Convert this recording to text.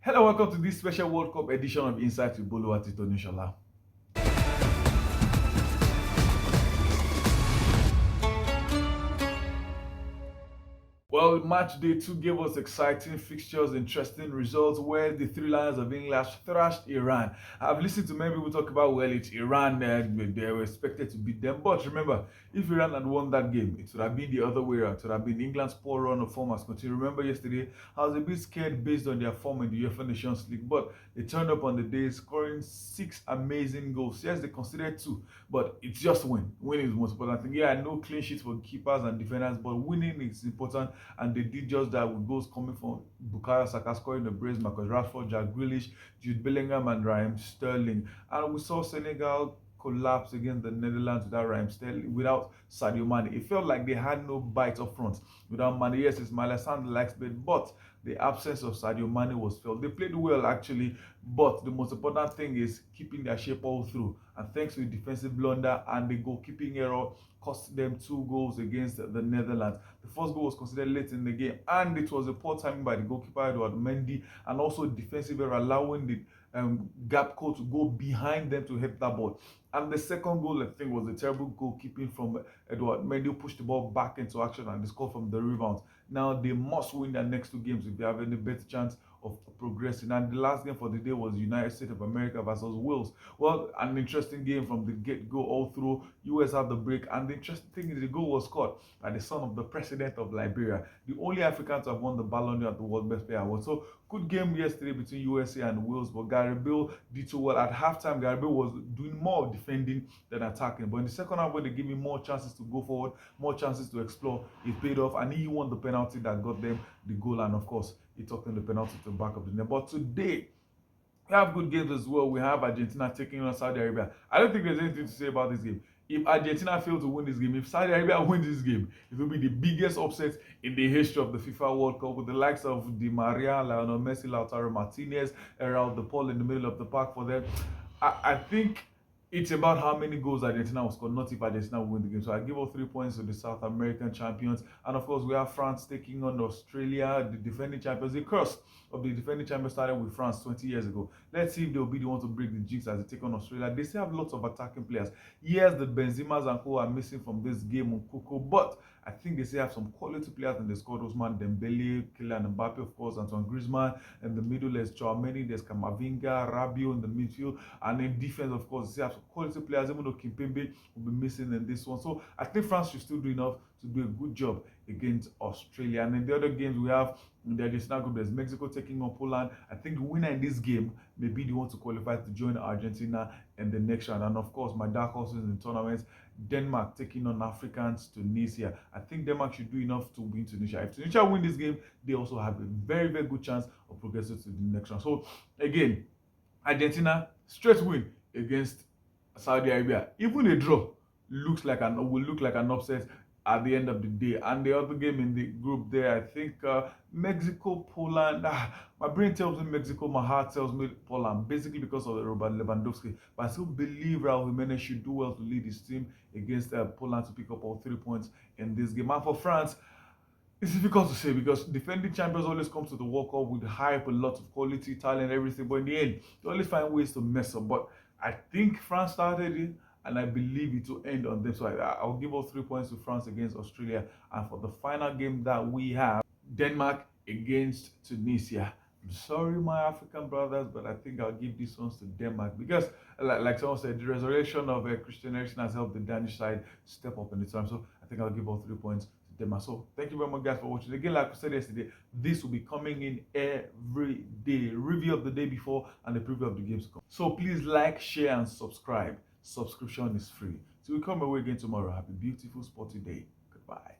Hello, welcome to this special World Cup edition of Insight with Bolu Atito Nishola. Well, match day 2 gave us exciting fixtures, interesting results where the Three Lions of England thrashed Iran. I've listened to many people talk about, well, it's Iran, they were expected to beat them. But remember, if Iran had won that game, it would have been the other way around. It would have been England's poor run of form as continued. Remember yesterday, I was a bit scared based on their form in the UEFA Nations League, but they turned up on the day, scoring 6 amazing goals. Yes, they conceded 2, but it's just win. Winning is the most important thing. Yeah, no clean sheets for keepers and defenders, but winning is important. And they did just that with goals coming from Bukayo Saka scoring the brace, Marcus Rashford, Jack Grealish, Jude Bellingham, and Raheem Sterling. And we saw Senegal collapse against the Netherlands without Raheem Sterling, without Sadio Mane. It felt like they had no bite up front without Mane. Yes, Ismaila Sarr likes it, but the absence of Sadio Mane was felt. They played well actually, but the most important thing is keeping their shape all through. And thanks to the defensive blunder and the goalkeeping error, cost them 2 goals against the Netherlands. The first goal was considered late in the game, and it was a poor timing by the goalkeeper Edouard Mendy, and also defensive error allowing the Gapco to go behind them to hit that ball. And the second goal, I think, was a terrible goalkeeping from Edouard Mendy, who pushed the ball back into action and they scored from the rebound. Now they must win their next 2 games if they have any better chance of progressing. And the last game for the day was United States of America versus Wales. Well, an interesting game from the get-go all through. US had the break, and the interesting thing is the goal was scored by the son of the president of Liberia, the only African to have won the Ballon d'Or at the World Best Player Award. So good game yesterday between USA and Wales, but Gary Bill did so well. At halftime, Gary Bill was doing more of defending than attacking. But in the second half, when they gave him more chances to go forward, more chances to explore, it paid off, and he won the penalty that got them the goal. And of course, he took in the penalty to back up the net. But today, we have good games as well. We have Argentina taking on Saudi Arabia. I don't think there's anything to say about this game. If Argentina fail to win this game, if Saudi Arabia wins this game, it will be the biggest upset in the history of the FIFA World Cup, with the likes of Di Maria, Lionel Messi, Lautaro Martinez around the pole in the middle of the park for them. I think it's about how many goals Argentina will score, not if Argentina will win the game. So I give all 3 points to the South American champions. And of course, we have France taking on Australia, the defending champions. The curse of the defending champions started with France 20 years ago. Let's see if they'll be the one to break the jinx as they take on Australia. They still have lots of attacking players. Yes, the Benzimas and co are missing from this game on Coco, but I think they still have some quality players in the squad. Ousmane Dembele, Kylian Mbappe, of course, Antoine Griezmann. In the middle, there's Chouameni, there's Kamavinga, Rabiot in the midfield. And in defense, of course, they have some quality players, even though Kimpembe will be missing in this one. So I think France should still do enough to do a good job against Australia. And in the other games we have in the Argentina group, there's Mexico taking on Poland. I think the winner in this game may be the one to qualify to join Argentina in the next round. And of course, my dark horses in tournaments, Denmark taking on Africans Tunisia. I think Denmark should do enough to win Tunisia. If Tunisia win this game, they also have a very, very good chance of progressing to the next round. So again, Argentina straight win against Saudi Arabia. Even a draw will look like an upset at the end of the day. And the other game in the group there, I think Mexico, Poland. My brain tells me Mexico, my heart tells me Poland, basically because of Robert Lewandowski. But I still believe Raul Jimenez should do well to lead his team against Poland to pick up all 3 points in this game. And for France, it's difficult to say because defending champions always comes to the World Cup with hype, a lot of quality, talent, everything. But in the end, they always find ways to mess up. But I think France started it, and I believe it will end on them. So I'll give all 3 points to France against Australia. And for the final game that we have, Denmark against Tunisia. I'm sorry, my African brothers, but I think I'll give these ones to Denmark because, like someone said, the resurrection of Christian Eriksen has helped the Danish side step up in the time. So I think I'll give all 3 points to Denmark. So thank you very much, guys, for watching. Again, like I said yesterday, this will be coming in every day. Review of the day before and the preview of the games to come. So please like, share, and subscribe. Subscription is free. So we come away again tomorrow. Have a beautiful sporty day. Goodbye.